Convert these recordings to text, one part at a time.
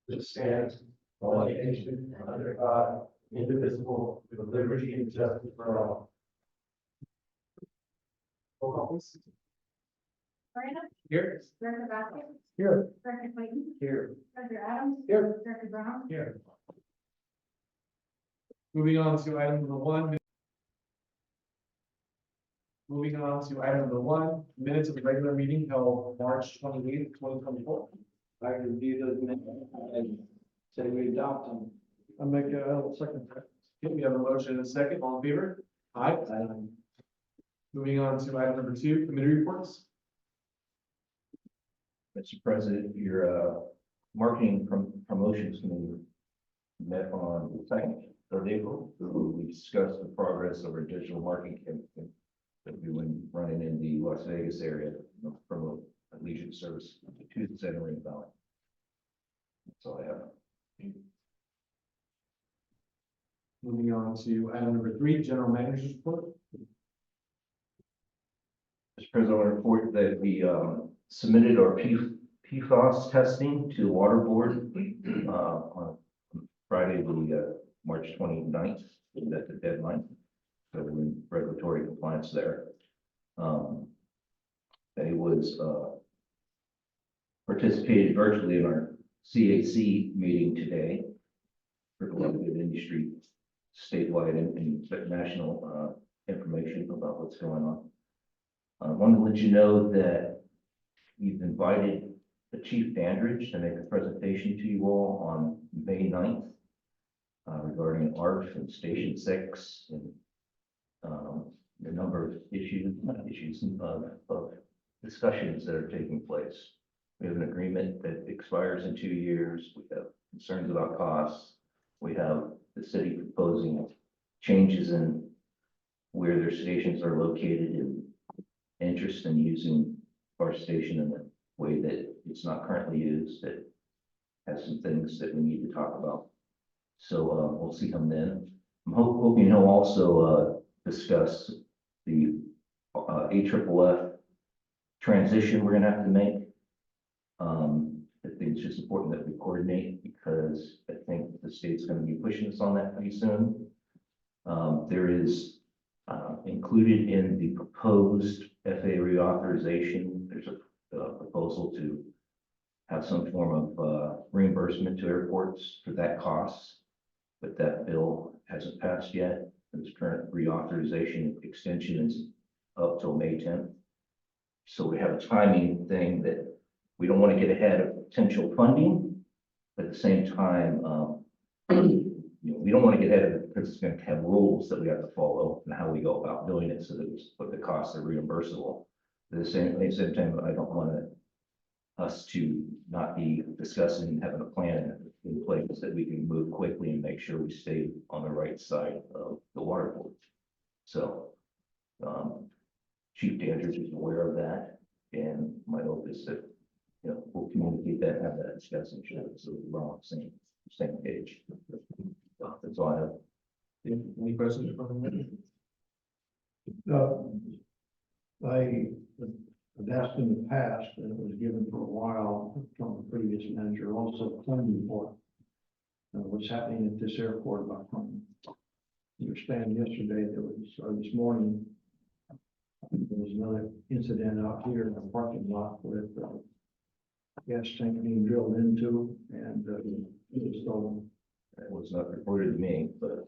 This stands one nation under God, indivisible, with liberty and justice for all. Roll call, please. Miranda, Here. Director Vasquez, Here. Director Clayton, Here. Director Adams, Here. Director Brown, Here. Moving on to item number one. Moving on to item number one, minutes of the regular meeting held March 28th, 2024. I review those minutes and say we adopt them. I'll make a second. Okay, we have a motion and a second. All in favor? Aye. Moving on to item number two, committee reports. Mr. President, your marketing promotions committee met on the 2nd of April. We discussed the progress of our digital marketing campaign that we've been running in the Las Vegas area to promote leisure service to the San Luis Valley. That's all I have. Moving on to item number three, general manager's report. Mr. President, I want to report that we submitted our PFAS testing to the water board on Friday, the March 29th. That's the deadline. So we're in regulatory compliance there. They was participated virtually in our CAC meeting today for collective industry, statewide and national information about what's going on. I want to let you know that we've invited the Chief Dandridge to make a presentation to you all on May 9th regarding ARF and Station 6 and the number of issues of discussions that are taking place. We have an agreement that expires in 2 years. We have concerns about costs. We have the city proposing changes in where their stations are located and interest in using our station in a way that it's not currently used, that has some things that we need to talk about. So we'll see him then. I'm hoping he'll also discuss the AFFF transition we're gonna have to make. I think it's just important that we coordinate because I think the state's gonna be pushing us on that pretty soon. There is included in the proposed FAA reauthorization, there's a proposal to have some form of reimbursement to airports for that cost, but that bill hasn't passed yet. Its current reauthorization extension is up till May 10th. So we have a timing thing that we don't want to get ahead of potential funding, but at the same time, we don't want to get ahead of it because it's going to have rules that we have to follow and how we go about doing it so that what the costs are reimbursable. At the same time, I don't want us to not be discussing and having a plan in place that we can move quickly and make sure we stay on the right side of the water board. So Chief Dandridge is aware of that, and my hope is that we'll communicate that and have that discussion so we're on the same page. That's all I have. Any questions from the I have asked in the past, and it was given for a while from the previous manager, also Clinton report. What's happening at this airport about Clinton. Understand yesterday there was, or this morning, there was another incident out here in the parking lot with gas tank being drilled into and it was stolen. That was not reported to me, but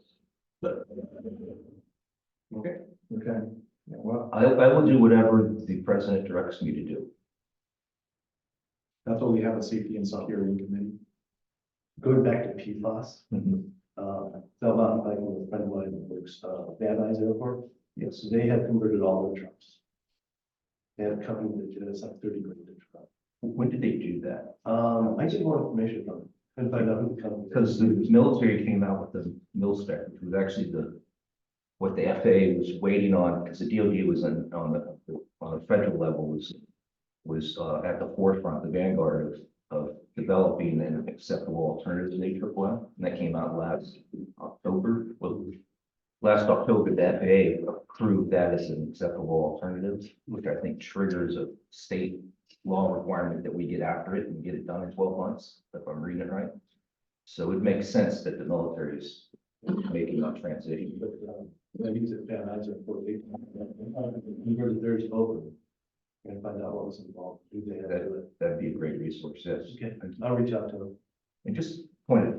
Okay. Okay. Yeah, well, I will do whatever the president directs me to do. That's what we have a safety and security committee. Going back to PFAS, Mhm. Belmont, like a friend of mine that works, Van Nuys Airport, Yes. they have converted all their trucks. They have a company that did us like 30 grand a truck. When did they do that? I get more information from them, couldn't find out who the company. Because the military came out with the mil spec, which was actually what the FAA was waiting on, because the DoD was on the federal level was at the forefront, the vanguard of developing an acceptable alternative to AFFF, and that came out last October. Well, last October, the FAA approved that as an acceptable alternative, which I think triggers a state law requirement that we get after it and get it done in 12 months, if I'm reading it right. So it makes sense that the military is making that transition. I use it, yeah, I just put it. Where the there's open. And find out what was involved. Do they have to do it? That'd be a great resource, yes. Okay, I'll reach out to them. And just pointed,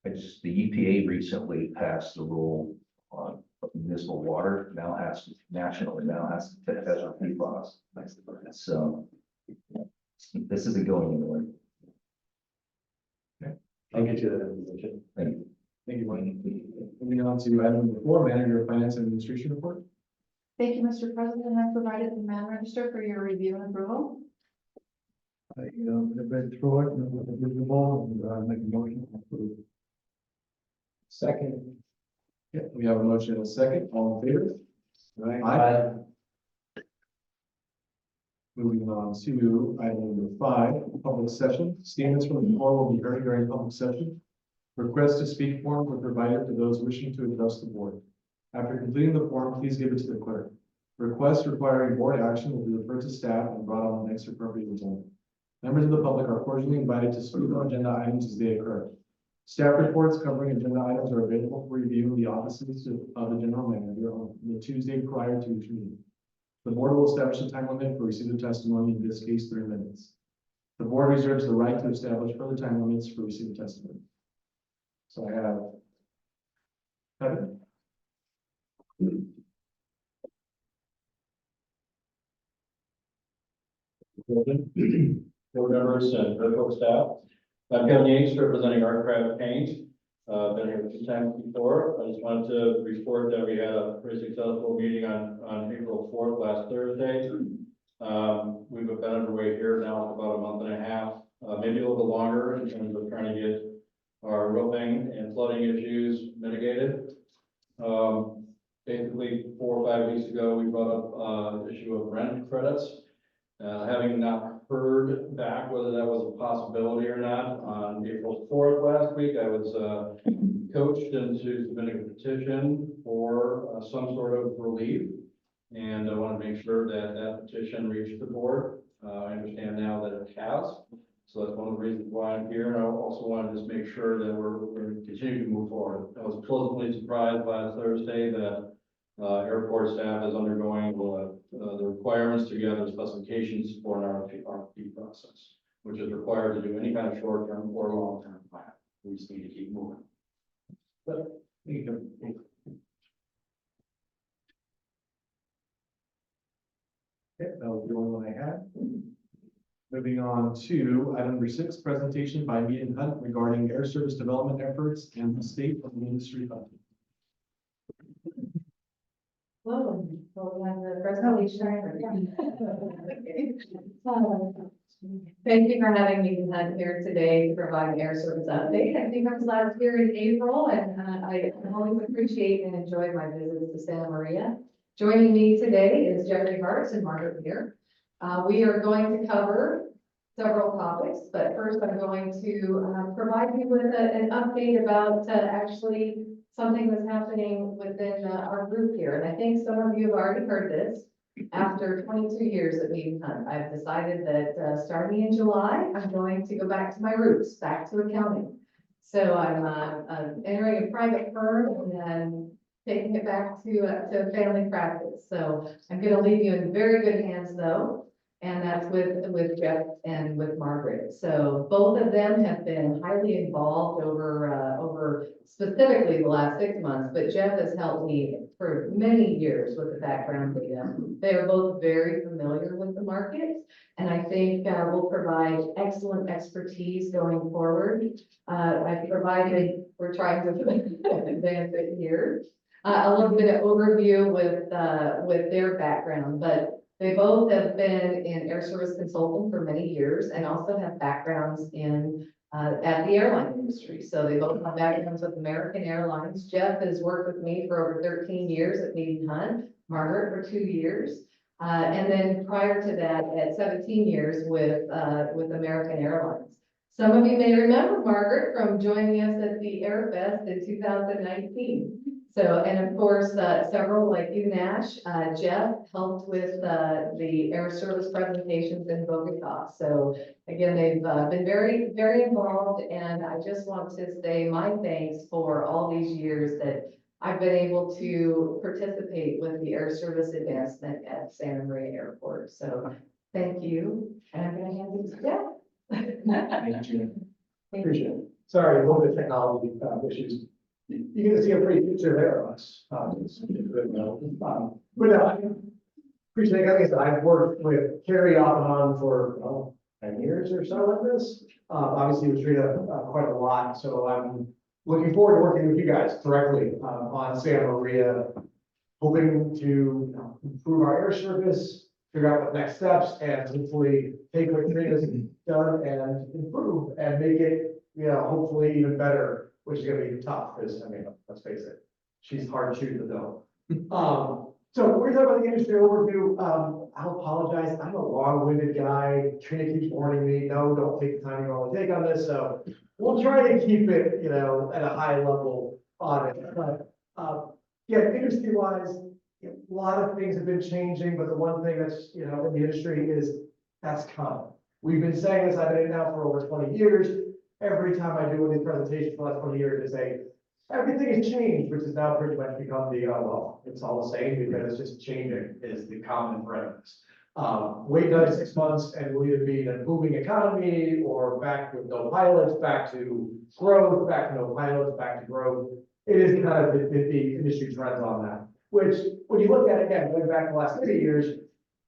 it's the EPA recently passed a rule on municipal water, now has, nationally now has to test our PFAS. Nice to learn that. So this isn't going anywhere. I'll get you that information. Thank you. Thank you, Mike. Moving on to item number 4, manager of finance and administration report. Thank you, Mr. President. I provided the man register for your review and approval. I, have read through it and it was visible and make a motion to approve. Second. Okay, we have a motion and a second. All in favor? Aye. Moving on to item number 5, public session. Statements from the floor will be heard during public session. Request to speak forms are provided to those wishing to address the board. After completing the form, please give it to the clerk. Requests requiring board action will be referred to staff and brought on the next appropriate agenda. Members of the public are cordially invited to speak on agenda items as they occur. Staff reports covering agenda items are available for review in the offices of the general manager on the Tuesday prior to each meeting. The board will establish a time limit for receipt of testimony, in this case, 3 minutes. The board reserves the right to establish further time limits for receipt of testimony. So I have Kevin. Board members and critical staff. I'm Kevin Yates, representing Artcraft Paint. Been here a few times before. I just wanted to report that we had a pretty successful meeting on April 4th, last Thursday. We've been underway here now for about a month and a half, maybe a little bit longer in terms of trying to get our roofing and flooding issues mitigated. Basically 4 or 5 weeks ago, we brought up the issue of rent credits. Having not heard back whether that was a possibility or not, on April 4th last week, I was coached into submitting a petition for some sort of relief. And I want to make sure that that petition reached the board. I understand now that it has. So that's one of the reasons why I'm here. And I also want to just make sure that we're continuing to move forward. I was pleasantly surprised last Thursday that airport staff is undergoing the requirements to gather specifications for an RFP process, which is required to do any kind of short-term or long-term plan. We just need to keep moving. But Okay, that was the only one I had. Moving on to item number 6, presentation by Mead & Hunt regarding air service development efforts and the state of the industry fund. Hello, well, we have the presentation. Thank you for having me here today to provide an air service update. I think I was last here in April, and I always appreciate and enjoy my visits to Santa Maria. Joining me today is Jeffrey Hartz and Margaret Beer. We are going to cover several topics, but first I'm going to provide you with an update about actually something that's happening within our group here. And I think some of you have already heard this. After 22 years at Mead & Hunt, I've decided that starting in July, I'm going to go back to my roots, back to accounting. So I'm entering a private firm and taking it back to family practice. So I'm going to leave you in very good hands though. And that's with Jeff and with Margaret. So both of them have been highly involved over specifically the last 6 months, but Jeff has helped me for many years with the background data. They are both very familiar with the market, and I think will provide excellent expertise going forward. I've provided, we're trying to advance it here, a little bit of overview with their background, but they both have been in air service consulting for many years and also have backgrounds in at the airline industry. So they both have backgrounds with American Airlines. Jeff has worked with me for over 13 years at Mead & Hunt, Margaret for 2 years. And then prior to that, at 17 years with American Airlines. Some of you may remember Margaret from joining us at the Airfest in 2019. So, and of course, several like you, Nash, Jeff helped with, the air service presentations in Bogota. So again, they've, been very, very involved, and I just want to say my thanks for all these years that I've been able to participate with the air service advancement at Santa Maria Airport. So thank you, and I'm gonna hand it to Jeff. Thank you. Appreciate it. Sorry, a little bit of technology issues. You can see a pretty picture there of us. But I appreciate it. Like I said, I've worked with Carrie off and on for, 10 years or so like this. Obviously, with Trina quite a lot, so I'm looking forward to working with you guys directly on Santa Maria, hoping to improve our air service, figure out what next steps, and hopefully take what Trina's done and improve and make it, hopefully even better, which is gonna be tough, because, let's face it, she's hard to shoot the dough. So we're talking about the industry overview. I'll apologize, I'm a long-winded guy. Trina keeps warning me, no, don't take the time you normally take on this, so we'll try to keep it, at a high level on it. But, yeah, industry-wise, a lot of things have been changing, but the one thing that's, in the industry is that's coming. We've been saying this, I've been in now for over 20 years. Every time I do one of these presentations for the last 20 years, I say, everything has changed, which has now pretty much become the, well, it's all the same because it's just changing is the common thread of this. Wait another 6 months and we'll either be in a booming economy or back with no pilots, back to growth, back to no pilots, back to growth. It is kind of the industry trends on that, which when you look at it again, going back the last 30 years,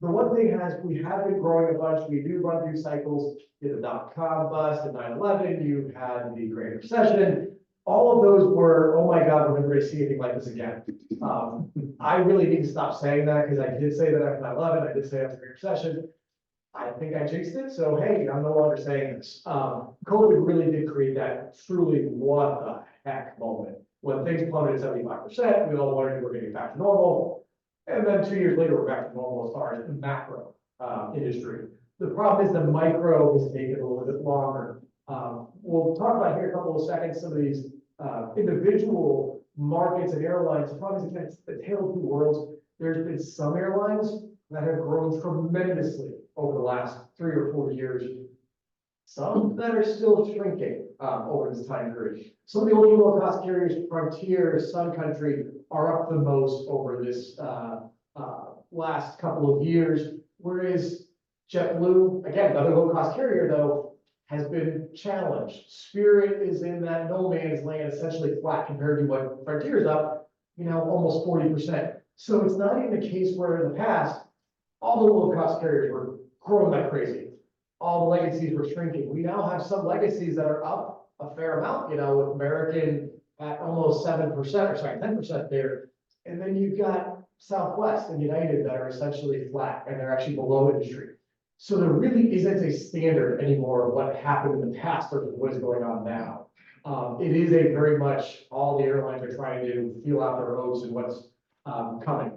the one thing we have been growing a bunch. We do run through cycles. You had the dot-com bust, the 9/11, you had the Great Recession. All of those were, oh my God, we're never going to see anything like this again. I really need to stop saying that because I did say that after 9/11, I did say after the Great Recession. I think I jinxed it, so hey, I'm no longer saying this. COVID really did create that truly what the heck moment. When things plummeted 75%, we all wondered we're getting back to normal. And then 2 years later, we're back to normal as far as the macro industry. The problem is the micro has taken a little bit longer. We'll talk about here in a couple of seconds, some of these individual markets and airlines. The problem is again, it's the tale of two worlds. There's been some airlines that have grown tremendously over the last 3 or 4 years. Some that are still shrinking over this time period. Some of the older low-cost carriers, Frontier, Sun Country, are up the most over this last couple of years. Whereas JetBlue, again, another low-cost carrier though, has been challenged. Spirit is in that no man's land, essentially flat compared to what Frontier's up, almost 40%. So it's not even a case where in the past, all the low-cost carriers were growing like crazy. All the legacies were shrinking. We now have some legacies that are up a fair amount, with American at almost 7%, or sorry, 10% there. And then you've got Southwest and United that are essentially flat and they're actually below industry. So there really isn't a standard anymore of what happened in the past versus what is going on now. It is a very much all the airlines are trying to feel out their hopes and what's coming.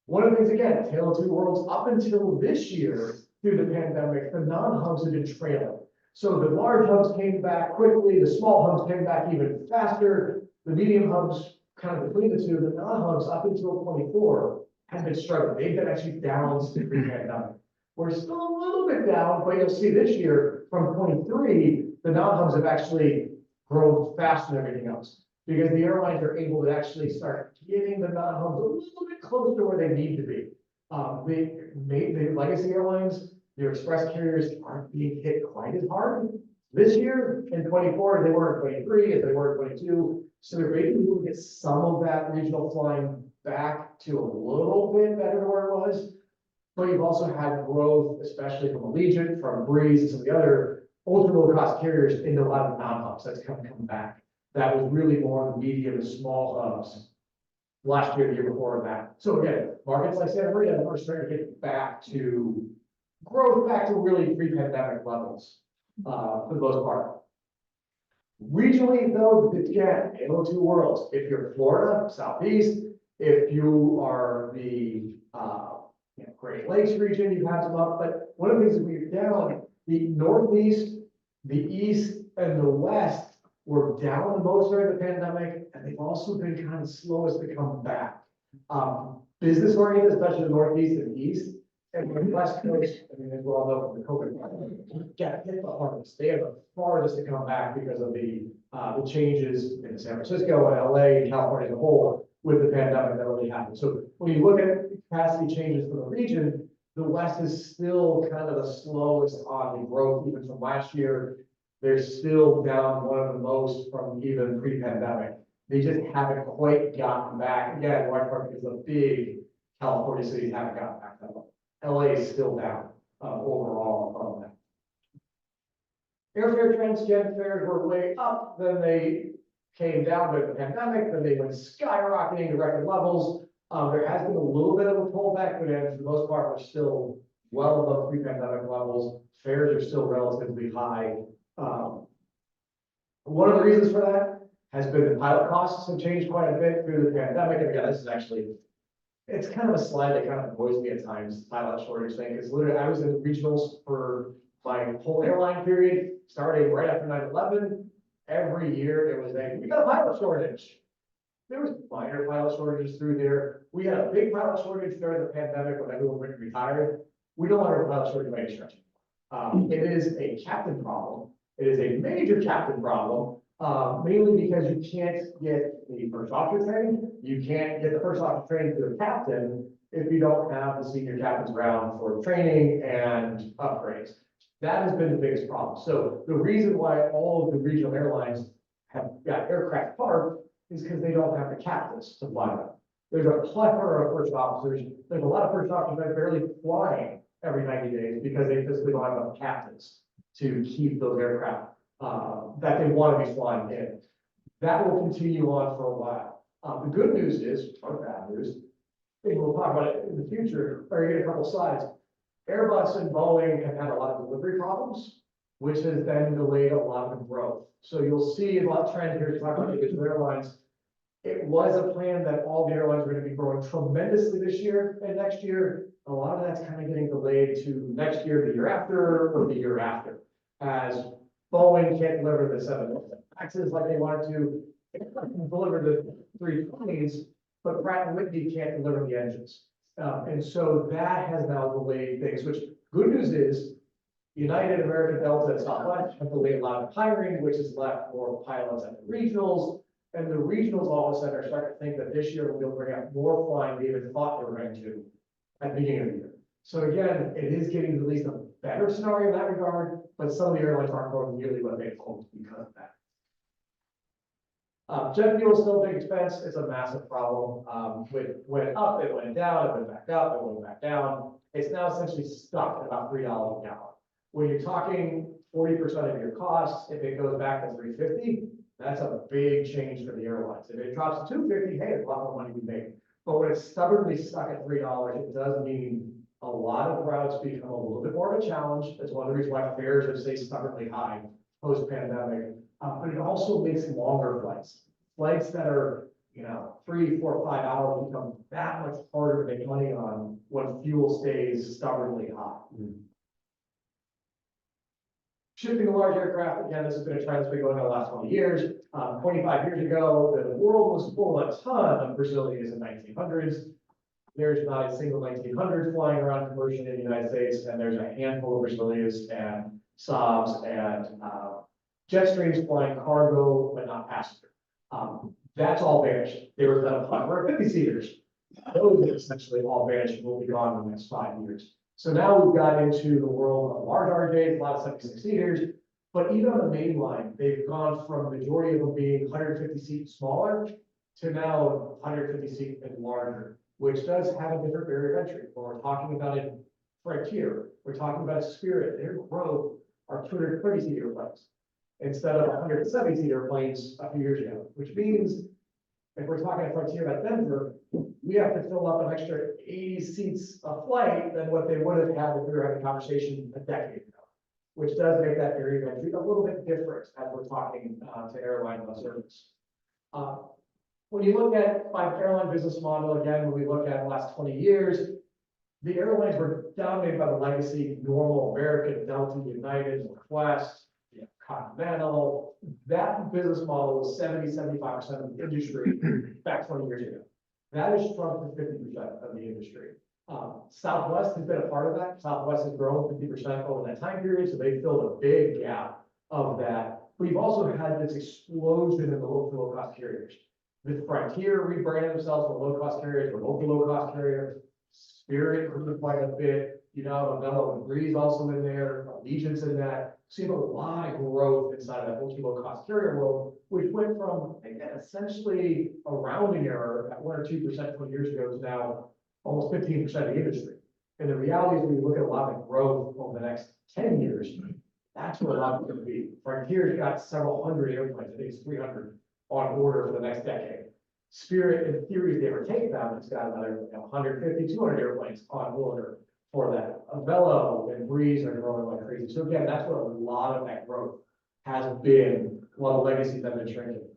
One of the things, again, tale of two worlds, up until this year, through the pandemic, the non-hubs have been trailing. So the large hubs came back quickly, the small hubs came back even faster, the medium hubs kind of between the two, the non-hubs up until 24 have been struggling. They've been actually down since pre-pandemic. We're still a little bit down, but you'll see this year from 23, the non-hubs have actually grown faster than everything else because the airlines are able to actually start getting the non-hubs a little bit closer to where they need to be. The legacy airlines, their express carriers aren't being hit quite as hard this year in 24 as they were in 23, as they were in 22. So they're able to get some of that regional flying back to a little bit better than where it was. But you've also had growth, especially from Allegiant, from Breeze, and some of the other ultra low cost carriers into a lot of the non-hubs that's come back. That was really more the medium and small hubs last year, the year before that. So again, markets like Santa Maria are starting to get back to growth, back to really pre-pandemic levels, for the most part. Regionally, though, again, tale of two worlds. If you're Florida, Southeast, if you are the Great Lakes region, you have some up. But one of the things that we've down, the Northeast, the East, and the West were down the most during the pandemic, and they've also been kind of slowest to come back. Business oriented, especially the Northeast and East, and the West Coast, I mean, as well know from the COVID, get hit the hardest. They are the farthest to come back because of the changes in San Francisco and LA and California as a whole with the pandemic that really happened. So when you look at capacity changes for the region, the West is still kind of the slowest on the growth, even from last year. They're still down one of the most from even pre-pandemic. They just haven't quite gotten back. Again, large part because the big California cities haven't gotten back that level. LA is still down overall from that. Airfare trends, jet fares were way up, then they came down with the pandemic, then they went skyrocketing to record levels. There has been a little bit of a pullback, but for the most part, we're still well above pre-pandemic levels. Fares are still relatively high. One of the reasons for that has been the pilot costs have changed quite a bit through the pandemic. And again, this is actually, it's kind of a slide that kind of annoys me at times, the pilot shortage thing, because literally I was in regionals for my whole airline period, starting right after 9/11. Every year it was we got a pilot shortage. There was minor pilot shortages through there. We had a big pilot shortage during the pandemic when everyone went retired. We don't have a pilot shortage by any stretch. It is a captain problem. It is a major captain problem, mainly because you can't get the first officer training. You can't get the first officer training to the captain if you don't have the senior captains around for training and upgrades. That has been the biggest problem. So the reason why all of the regional airlines have got aircraft parked is because they don't have the captains to fly them. There's a plethora of first officers. There's a lot of first officers that are barely flying every 90 days because they physically don't have enough captains to keep those aircraft that they want to be flying in. That will continue on for a while. The good news is, or bad news, I think we'll talk about it in the future, or get a couple slides. Airbus and Boeing have had a lot of delivery problems, which has then delayed a lot of the growth. So you'll see a lot of trend here to talk about individual airlines. It was a plan that all the airlines were going to be growing tremendously this year and next year. A lot of that's kind of getting delayed to next year, the year after, or the year after. As Boeing can't deliver the 787 like they wanted to, deliver the 320s, but Pratt & Whitney can't deliver the engines. And so that has now delayed things, which good news is United, American, Delta, and Southwest have delayed a lot of hiring, which has left more pilots at the regionals. And the regionals all of a sudden are starting to think that this year we'll be able to bring out more flying than they even thought they were going to at the beginning of the year. So again, it is getting at least a better scenario in that regard, but some of the airlines aren't growing nearly what they hoped because of that. Jet fuel is still a big expense. It's a massive problem. It went up, it went down, it went back up, it went back down. It's now essentially stuck at about $3 a gallon. When you're talking 40% of your costs, if it goes back to $3.50, that's a big change for the airlines. If it drops to $2.50, hey, it's a lot more money to be made. But when it's stubbornly stuck at $3, it does mean a lot of routes become a little bit more of a challenge. That's one of the reasons why fares have stayed stubbornly high post-pandemic. But it also makes longer flights. Flights that are, 3, 4, 5 hours become that much harder to make money on when fuel stays stubbornly high. Shipping a large aircraft, again, this has been a trend that's been going on the last 20 years. 25 years ago, the world was full of a ton of Brazilians in the 1900s. There's not a single 1900 flying around commercially in the United States, and there's a handful of Brazilians and Saabs and Jetstreams flying cargo, but not passenger. That's all vanished. They were done 50 seaters. Those essentially all vanished and will be gone in the next 5 years. So now we've got into the world of large RJs, a lot of 76 seaters, but even on the main line, they've gone from the majority of them being 150 seats smaller to now 150 seat and larger, which does have a different barrier of entry. When we're talking about a Frontier, we're talking about a Spirit, their growth are 230 seat airplanes instead of 170 seat airplanes a few years ago, which means if we're talking a Frontier at Denver, we have to fill up an extra 80 seats a flight than what they would have had if we were having a conversation a decade ago, which does make that barrier of entry a little bit different as we're talking to airline bus service. When you look at my airline business model, again, when we look at the last 20 years, the airlines were dominated by the legacy, Normal, American, Delta, United, Northwest, Continental, That business model was 75% of the industry back 20 years ago. That has shrunk to 50% of the industry. Southwest has been a part of that. Southwest has grown 50% over that time period, so they filled a big gap of that. We've also had this explosion in the low-cost carriers. With Frontier rebranding themselves from low-cost carriers, or low-cost carriers. Spirit grew quite a bit, you know, Avelo and Breeze also in there, Allegiance in that. Seen a lot of growth inside of that low-cost carrier world, which went from, again, essentially a rounding error at 1 or 2% 20 years ago to now almost 15% of the industry. And the reality is, when you look at a lot of growth over the next 10 years, that's where a lot of it's gonna be. Frontier's got several hundred airplanes, I think it's 300 on order for the next decade. Spirit, in theory, if they ever take them, it's got another 150, 200 airplanes on order for that. Avelo and Breeze are growing like crazy. So again, that's where a lot of that growth has been, a lot of legacies have been shrinking.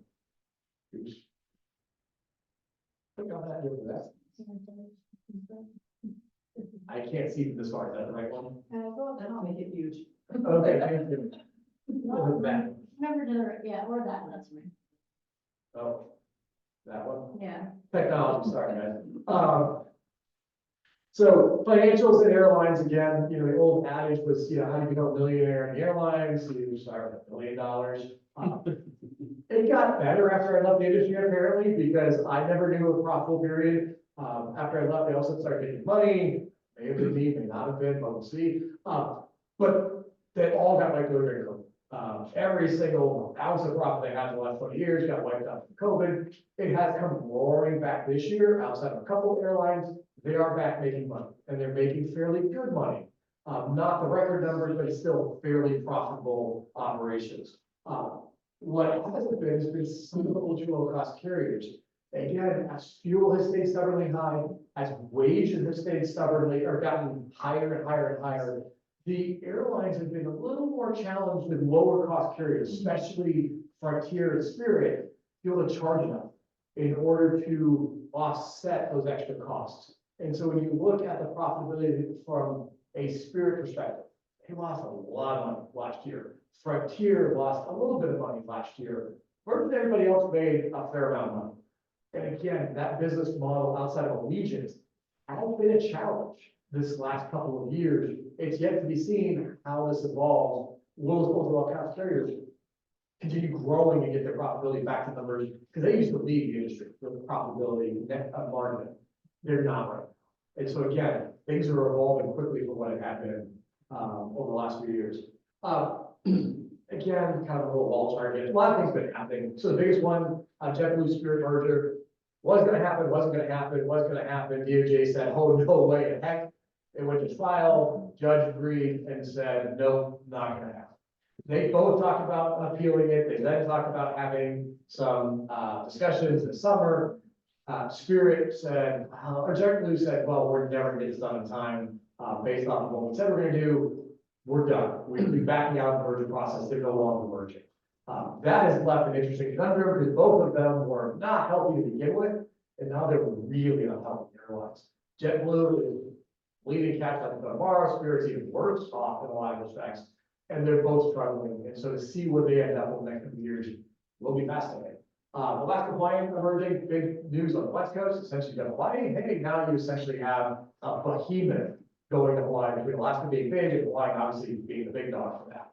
Oops. Click on that, look at that. I can't see this far, is that the right one? Then I'll make it huge. Okay, thank you. Look at that. Remember to, yeah, or that one, that's me. Oh, that one. Yeah. Technology, sorry, guys. So financials and airlines, again, you know, the old adage was, you know, how do you become a millionaire in airlines? You start with $1 million. It got better after I left the industry, apparently, because I never knew a profitable period. After I left, they also started making money. May have been me, may not have been, but we'll see. But they all got wiped out during COVID. Every single ounce of profit they had in the last 20 years got wiped out from COVID. It has come roaring back this year, outside of a couple of airlines. They are back making money, and they're making fairly good money. Not the record numbers, but still fairly profitable operations. What hasn't been has been some of the ultra low-cost carriers. Again, as fuel has stayed stubbornly high, as wages have stayed stubbornly, or gotten higher and higher and higher, the airlines have been a little more challenged with lower cost carriers, especially Frontier and Spirit, to be able to charge enough in order to offset those extra costs. And so when you look at the profitability from a Spirit perspective, they lost a lot of money last year. Frontier lost a little bit of money last year. Versus everybody else made a fair amount of money. And again, that business model outside of Allegiance has been a challenge this last couple of years. It's yet to be seen how this evolves. Will those overall cost carriers continue growing and get their profitability back to numbers? Because they used to lead the industry with the profitability net margin. They're not right now. And so again, things are evolving quickly from what it had been over the last few years. Again, kind of a little wall chart again. A lot of things been happening. So the biggest one, JetBlue Spirit merger, was going to happen, wasn't going to happen, was going to happen. DOJ said, oh, no way the heck. It went to trial, judge agreed and said, no, not going to happen. They both talked about appealing it. They then talked about having some discussions this summer. Spirit said, or JetBlue said, well, we're never going to get this done in time based off of what we said we're going to do. We're done. We'll be backing out of the merger process. They're no longer merging. That has left an interesting conundrum because both of them were not healthy to begin with, and now they're really unhealthy airlines. JetBlue is leading catch up tomorrow. Spirit's even worse off in a lot of respects, and they're both struggling. And so to see where they end up over the next few years will be fascinating. Alaska Hawaiian emerging, big news on the West Coast. Essentially, you have Hawaii. Hey, now you essentially have a behemoth going to Hawaii, between Alaska being big and Hawaii obviously being the big dog for that.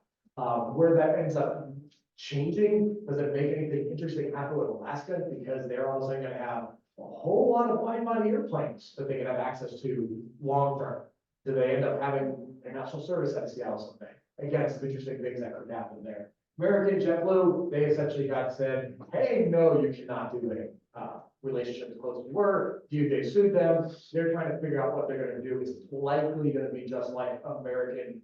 Where that ends up changing, does it make anything interesting happen with Alaska? Because they're also going to have a whole lot of wide-body airplanes that they can have access to long term. Do they end up having a national service at Seattle someday? Again, some interesting things that could happen there. American JetBlue, they essentially got said, hey, no, you cannot do a relationship as close as you were. DOJ sued them. They're trying to figure out what they're going to do. It's likely going to be just like American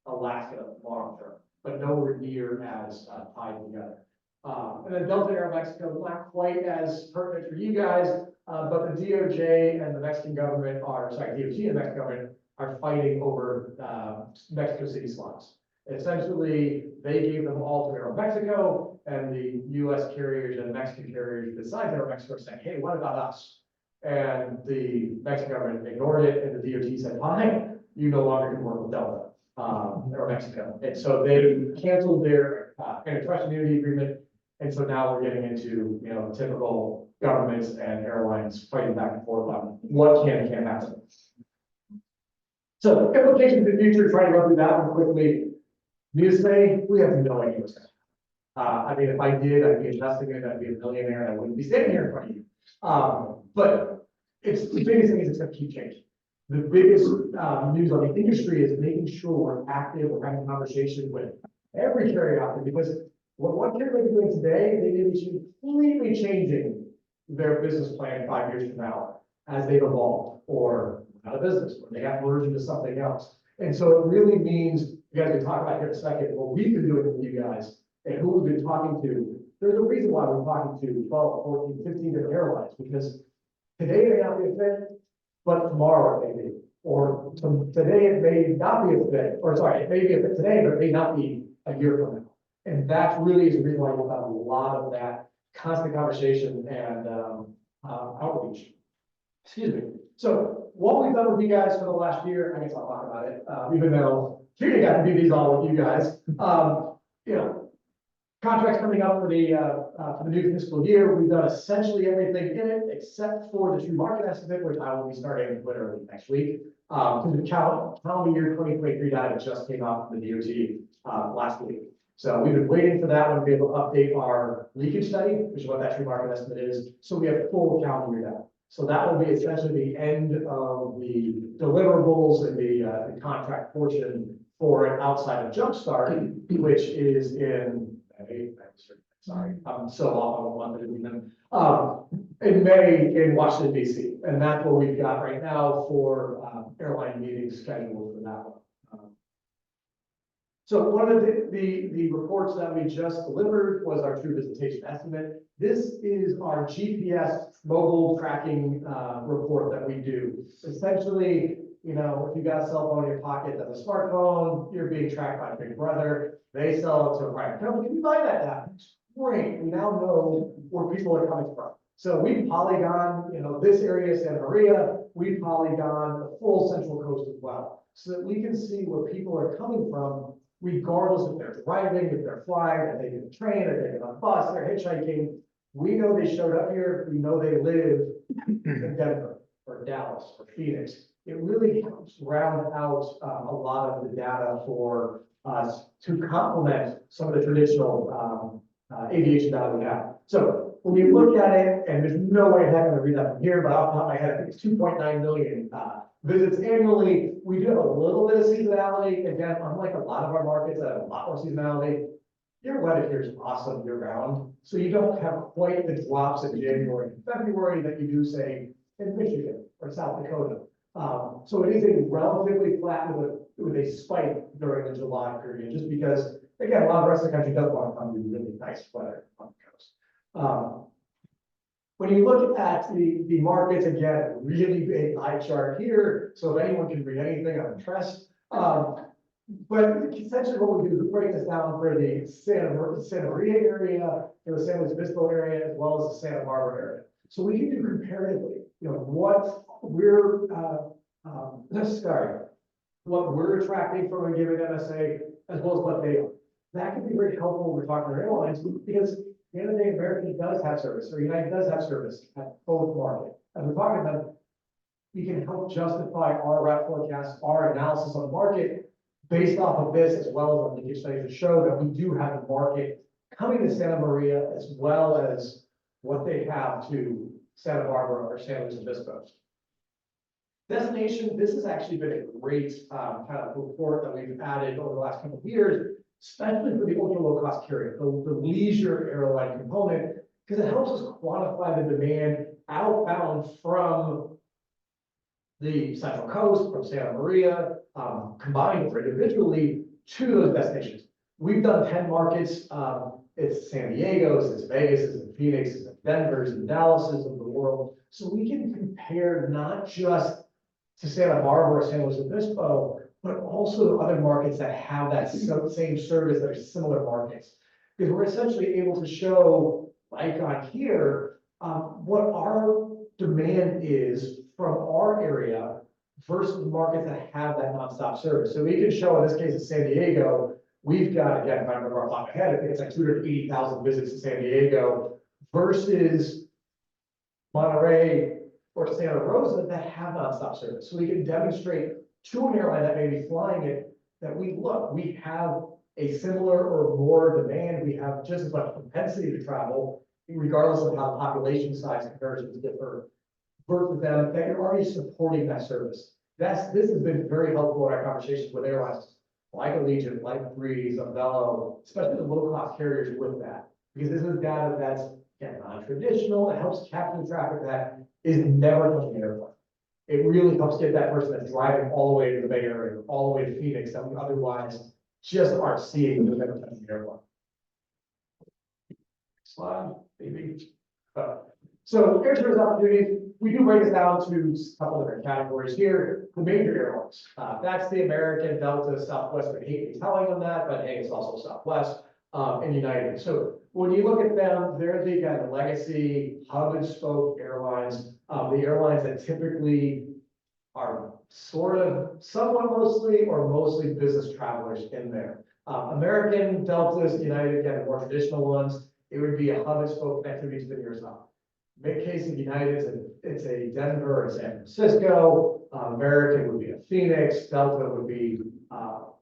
Alaska long term, but nowhere near as tied together. And then Delta Aeromexico, not quite as pertinent for you guys, but the DOJ and the Mexican government are, sorry, DOT and the Mexican government are fighting over Mexico City slots. Essentially, they gave them all to Aeromexico, and the U.S. carriers and Mexican carriers besides Aeromexico are saying, hey, what about us? And the Mexican government ignored it, and the DOT said, fine, you no longer can work with Delta, Aeromexico. And so they canceled their antitrust immunity agreement. And so now we're getting into, typical governments and airlines fighting back and forth on what can and can't happen. So implications in the future, trying to run through that one quickly. News say, we have no idea what's going on. I mean, if I did, I'd be investing in it, I'd be a millionaire, and I wouldn't be standing here in front of you. But it's the biggest thing is it's gonna keep changing. The biggest news on the industry is making sure we're active, we're having conversations with every carrier out there, because what carrier is doing today, they may be completely changing their business plan 5 years from now as they've evolved, or out of business, or they have merged into something else. And so it really means, you guys can talk about here in a second, what we've been doing with you guys and who we've been talking to. There's a reason why we're talking to 12, 14, 15 different airlines, because today may not be a fit, but tomorrow it may be. Or today it may not be a fit, or sorry, it may be a fit today, but it may not be a year from now. And that really is the reason why we'll have a lot of that constant conversation and outreach. Excuse me. So what we've done with you guys for the last year, I guess I'll talk about it, even though Trina got to do these all with you guys. Contracts coming up for the new fiscal year. We've done essentially everything in it except for the true market estimate, which I will be starting literally next week. Because the calendar year 2023 data just came out from the DOT last week. So we've been waiting for that one to be able to update our leakage study, which is what that true market estimate is. So we have full calendar year data. So that will be essentially the end of the deliverables and the contract portion for an outside of Jumpstart, which is in May. Sorry, I'm so off on one month in May in Washington DC, and that's what we've got right now for airline meetings scheduled for that one. So one of the reports that we just delivered was our true visitation estimate. This is our GPS mobile tracking report that we do. Essentially, if you got a cell phone in your pocket that's a smartphone, you're being tracked by Big Brother. They sell it to a private company. We buy that data. Great. We now know where people are coming from. So we polygon, this area, Santa Maria, we polygon the full Central Coast as well, so that we can see where people are coming from, regardless if they're driving, if they're flying, if they're taking a train, or they're taking a bus, they're hitchhiking. We know they showed up here. We know they live in Denver or Dallas or Phoenix. It really helps round out a lot of the data for us to complement some of the traditional aviation data we have. So when you look at it, and there's no way I'm going to read that from here, but off the top of my head, I think it's 2.9 million visits annually. We do have a little bit of seasonality. Again, unlike a lot of our markets that have a lot more seasonality, your weather here is awesome year round. So you don't have quite the drops in January and February that you do, say, in Michigan or South Dakota. So it is a relatively flat with a spike during the July period, just because, again, a lot of the rest of the country does want to come to really nice weather on the coast. When you look at the markets, again, really big eye chart here, so if anyone can read anything, I'm impressed. But essentially what we do is we break this down for the Santa Maria area, for the San Luis Obispo area, as well as the Santa Barbara area. So we can do comparatively, what we're, what we're attracting from a given MSA, as well as what they are. That can be very helpful when we're talking to airlines, because at the end of the day, American does have service, or United does have service at both markets. As we're talking to them, we can help justify our route forecast, our analysis on the market based off of this, as well as on the studies to show that we do have the market coming to Santa Maria, as well as what they have to Santa Barbara or San Luis Obispo. Destination, this has actually been a great kind of report that we've added over the last couple of years, especially for the ultra low cost carrier, the leisure airline component, because it helps us quantify the demand outbound from the Central Coast, from Santa Maria, combined or individually to those destinations. We've done 10 markets. It's San Diego's, it's Vegas, it's Phoenix, it's Denver's, and Dallas's of the world. So we can compare not just to Santa Barbara or San Luis Obispo, but also to other markets that have that same service, that are similar markets. Because we're essentially able to show, like on here, what our demand is from our area versus markets that have that nonstop service. So we can show, in this case, in San Diego, we've got, again, if I remember off the top of my head, I think it's like 280,000 visits to San Diego versus Monterey or Santa Rosa that have nonstop service. So we can demonstrate to an airline that may be flying it, that we have a similar or more demand, we have just as much propensity to travel, regardless of how population size comparisons differ, versus them, that you're already supporting that service. This has been very helpful in our conversations with airlines, like Allegiant, like Breeze, Avelo, especially the low-cost carriers with that. Because this is data that's, again, non-traditional, it helps capture the traffic that is never touching an airplane. It really helps get that person that's driving all the way to the Bay Area, all the way to Phoenix, that we otherwise just aren't seeing because they're never touching the airplane. Slide, maybe. So air service opportunities, we do break it down to a couple different categories here. The major airlines, that's the American, Delta, Southwest. I hate me telling them that, but hey, it's also Southwest and United. So when you look at them, they're the kind of legacy hub and spoke airlines, the airlines that typically are sort of somewhat mostly or mostly business travelers in there. American, Delta's, United, again, the more traditional ones, it would be a hub and spoke connectivity to the nearest hub. Mid case of United, it's a Denver or San Francisco. American would be a Phoenix. Delta would be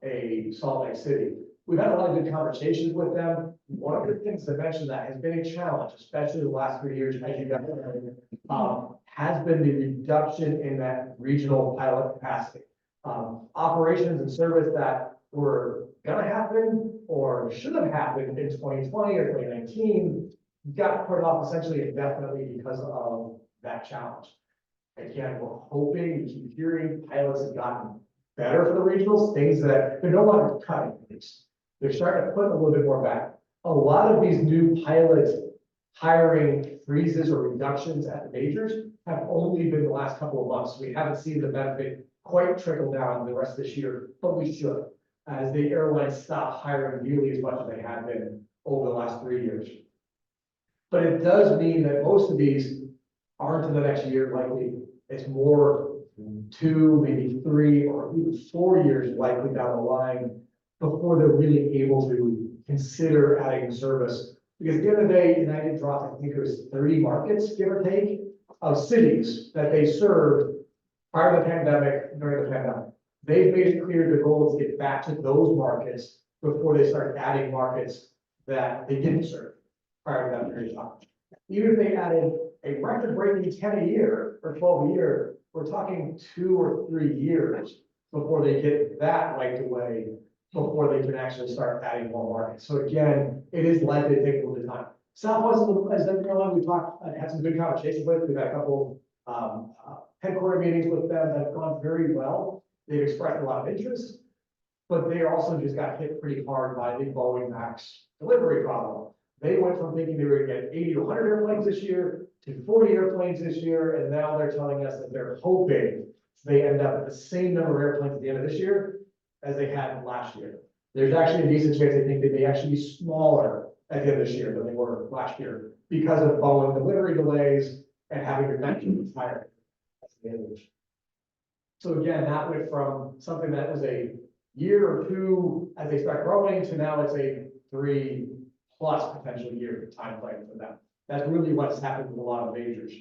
a Salt Lake City. We've had a lot of good conversations with them. One of the things that mentioned that has been a challenge, especially the last 3 years, as you guys know, has been the reduction in that regional pilot capacity. Operations and service that were gonna happen or should have happened in 2020 or 2019 got put off essentially indefinitely because of that challenge. Again, we're hoping, we keep hearing pilots have gotten better for the regionals, things that they're no longer cutting. They're starting to put a little bit more back. A lot of these new pilot hiring freezes or reductions at the majors have only been the last couple of months. We haven't seen the benefit quite trickle down the rest of this year, but we should, as the airlines stop hiring nearly as much as they have been over the last 3 years. But it does mean that most of these aren't in the next year likely. It's more 2, maybe 3, or even 4 years likely down the line before they're really able to consider adding service. Because at the end of the day, United dropped, I think it was 30 markets, give or take, of cities that they served prior to the pandemic, during the pandemic. They've made it clear the goal is to get back to those markets before they start adding markets that they didn't serve prior to that period of time. Even if they added a record-breaking 10 a year or 12 a year, we're talking 2 or 3 years before they get that wiped away, before they can actually start adding more markets. So again, it is likely to take a little bit of time. Southwest, as everyone we talked, had some good conversations with. We've had a couple headquarter meetings with them that have gone very well. They've expressed a lot of interest, but they also just got hit pretty hard by the Boeing MAX delivery problem. They went from thinking they were going to get 80 to 100 airplanes this year to 40 airplanes this year, and now they're telling us that they're hoping they end up at the same number of airplanes at the end of this year as they had last year. There's actually a decent chance they think they may actually be smaller at the end of this year than they were last year because of Boeing delivery delays and having to retire at the end of this year. So again, that went from something that was a year or 2 as they start growing to now it's a 3+ potential year time frame for them. That's really what's happened with a lot of majors.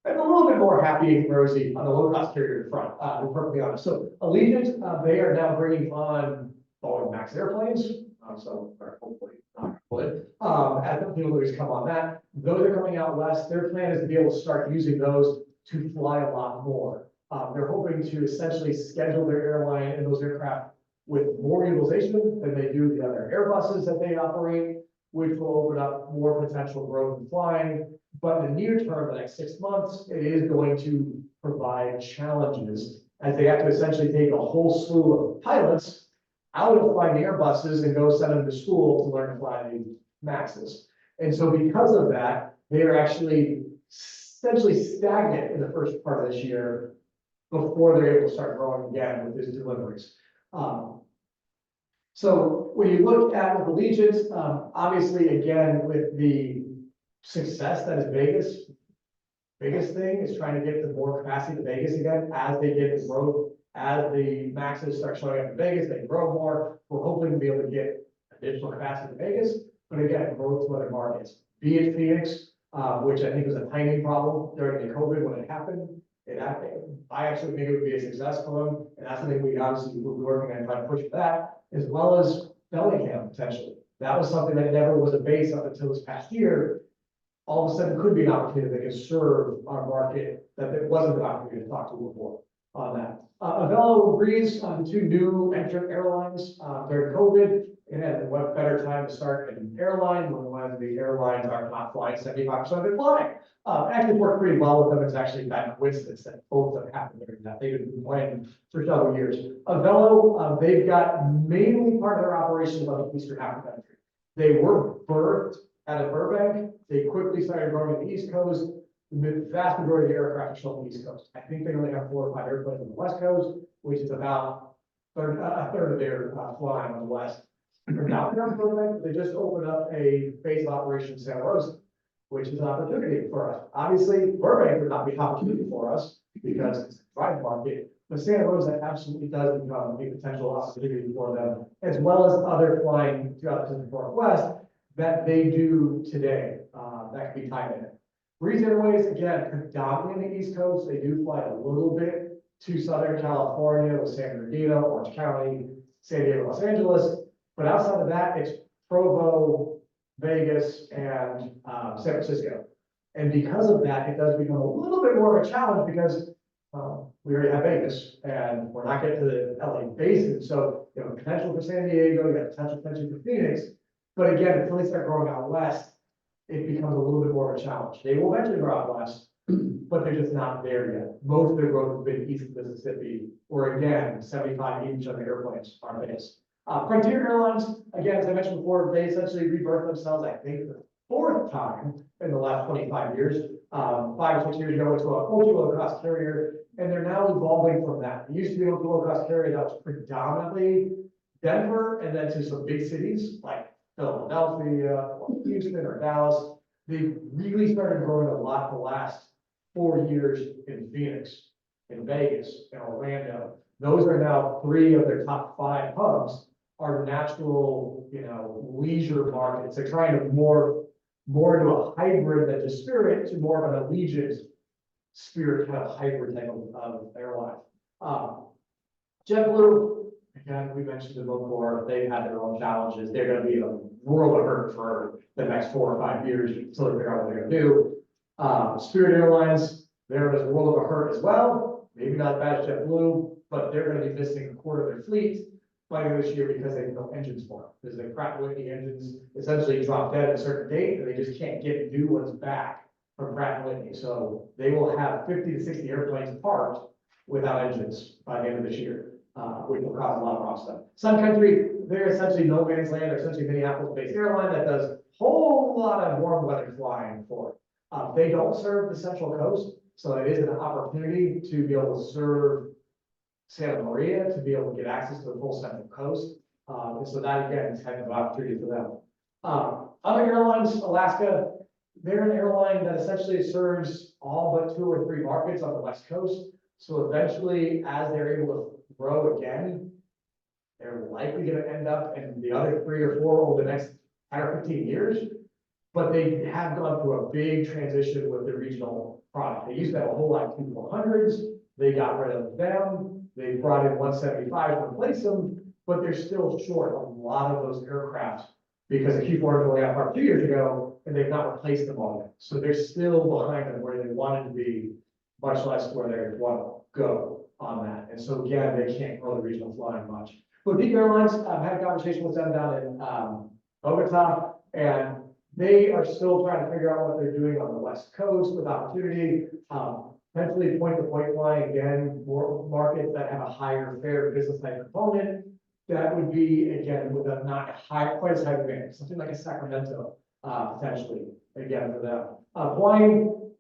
I'm a little bit more happy and rosy on the low-cost carrier front, to be perfectly honest. So Allegiant, they are now bringing on Boeing MAX airplanes, or hopefully not, but as the deliveries come on that, those are coming out west. Their plan is to be able to start using those to fly a lot more. They're hoping to essentially schedule their airline and those aircraft with more utilization than they do the other Airbuses that they operate, which will open up more potential growth in flying. But in the near term, the next 6 months, it is going to provide challenges as they have to essentially take a whole slew of pilots out of flying the Airbuses and go send them to school to learn to fly the MAXes. And so because of that, they are actually essentially stagnant in the first part of this year before they're able to start growing again with these deliveries. So when you look at with Allegiant, obviously, again, with the success that is Vegas, biggest thing is trying to get the more capacity to Vegas again as they get the growth As the MAXes start showing up in Vegas, they grow more. We're hoping to be able to get additional capacity in Vegas, but again, growth to other markets. Be it Phoenix, which I think was a tiny problem during the COVID when it happened. It happened. I actually think it would be a success for them, and that's something we obviously will be working on trying to push for that, as well as Bellingham potentially. That was something that never was a base up until this past year. All of a sudden could be an opportunity that can serve our market that there wasn't an opportunity to talk to before on that. Avelo agrees on the 2 new entrant airlines during COVID. And what better time to start an airline when the airlines are not flying 75% of their flying. Actually worked pretty well with them. It's actually bad coincidence that both have happened during that. They've been playing for several years. Avelo, they've got mainly part of their operations on the eastern half of the country. They were birthed out of Burbank. They quickly started growing on the East Coast. The vast majority of the aircraft are still on the East Coast. I think they only have 4 or 5 airplanes on the West Coast, which is about a third of their flying on the West. Now, they just opened up a base of operations in Santa Rosa, which is an opportunity for us. Obviously, Burbank would not be an opportunity for us because it's a drive market, but Santa Rosa absolutely does become a potential opportunity for them, as well as other flying throughout the Pacific Northwest that they do today. That could be tied in. Breeze Airways, again, predominantly the East Coast. They do fly a little bit to Southern California with San Bernardino, Orange County, San Diego, Los Angeles. But outside of that, it's Provo, Vegas, and San Francisco. And because of that, it does become a little bit more of a challenge because we already have Vegas and we're not getting to the LA basin. So you have potential for San Diego, you have potential for Phoenix. But again, until they start growing out west, it becomes a little bit more of a challenge. They will eventually grow out west, but they're just not there yet. Most of their growth has been east of Mississippi, where again, 75, 80% of the airplanes are based. Frontier Airlines, again, as I mentioned before, they essentially rebirthed themselves, I think, the 4th time in the last 25 years. 5 or 6 years ago, into a ultra low-cost carrier, and they're now evolving from that. It used to be an ultra low-cost carrier that was predominantly Denver, and then to some big cities like Philadelphia, or Houston, or Dallas. They really started growing a lot the last 4 years in Phoenix, in Vegas, in Orlando. Those are now 3 of their top 5 hubs are natural, leisure markets. They're trying to more into a hybrid than just Spirit to more of an Allegiant Spirit kind of hybrid type of airline. JetBlue, again, we mentioned it before, they've had their own challenges. They're going to be in a world of hurt for the next 4 or 5 years until they figure out what they're going to do. Spirit Airlines, they're in a world of hurt as well. Maybe not as bad as JetBlue, but they're going to be missing a quarter of their fleet by this year because they have no engines for it. Because the Pratt & Whitney engines essentially dropped dead at a certain date, and they just can't get new ones back from Pratt & Whitney. So they will have 50 to 60 airplanes parked without engines by the end of this year, which will cause a lot of problems to them. Sun Country, they're essentially no man's land. They're essentially a Minneapolis-based airline that does a whole lot of warm weather flying for it. They don't serve the Central Coast, so it is an opportunity to be able to serve Santa Maria, to be able to get access to the full Central Coast. And so that again is kind of an opportunity for them. Other airlines, Alaska, they're an airline that essentially serves all but 2 or 3 markets on the West Coast. So eventually, as they're able to grow again, they're likely going to end up in the other 3 or 4 over the next 10 or 15 years. But they have gone through a big transition with the regional product. They used to have a whole lot of Q400s. They got rid of them. They brought in 175 to replace them, but they're still short a lot of those aircraft because the Q400 only got parked 2 years ago, and they've not replaced them all yet. So they're still behind them where they wanted to be, much less where they want to go on that. And so again, they can't grow the regional flying much. Boutique Airlines, I've had a conversation with them down in Bogota, and they are still trying to figure out what they're doing on the West Coast with opportunity. Potentially point-to-point flying, again, more markets that have a higher fare business type component. That would be, again, with a not high, quite as high demand, something like a Sacramento, potentially, again, for them. Flying,